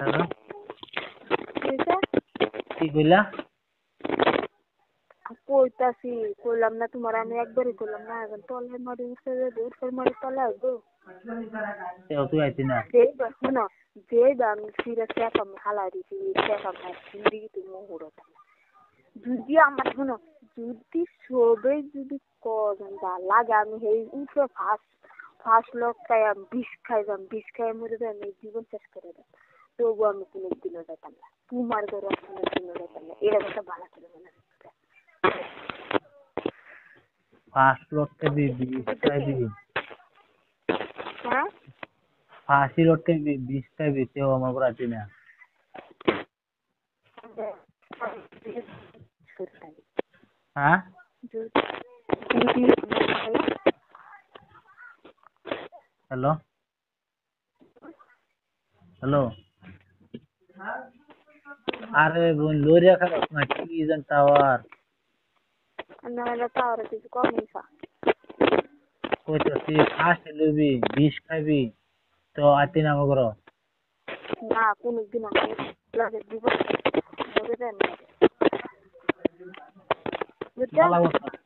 Hello, বুঝছা? কি কইলা? কইতাছি কইলাম না তোমার আমি একবারই কইলাম না এখন তলে মারি উঠে দূর মারি তলে আসবো তুই আইতি না? শোনো যে আমি ফিরে চেকাম হালা দিছি চেকাম দিদি তুমি হুড়োটা যদি আমার শোনো যদি সবে যদি কজন যা লাগে আমি সেই উঠে ফার্স্ট লোক খাইলাম বিষ খাই মরে দেয় আমি জীবন শেষ করে দেয় তবু আমি কোনো দিনও যেতাম না তোমার ঘরে কোনো দিনও যেতাম না এরকম একটা ভালো ছিল মনে ফার্স্ট লোককে বিশটাই দিবি, হ্যাঁ ফার্স্ট লোককে বিশটাই দিতেও আমার উপর আছি না। হ্যাঁ, হ্যালো হ্যালো, আরে বোন লরিয়া খারাপ না কি জান টাওয়ার কিছু কমই কইতাছি ফার্স্ট লবি বিশ খাবি তো আতি না আমার ঘর। না কোনোদিন আমি লাগে জীবন মরে দেন ভালো কথা।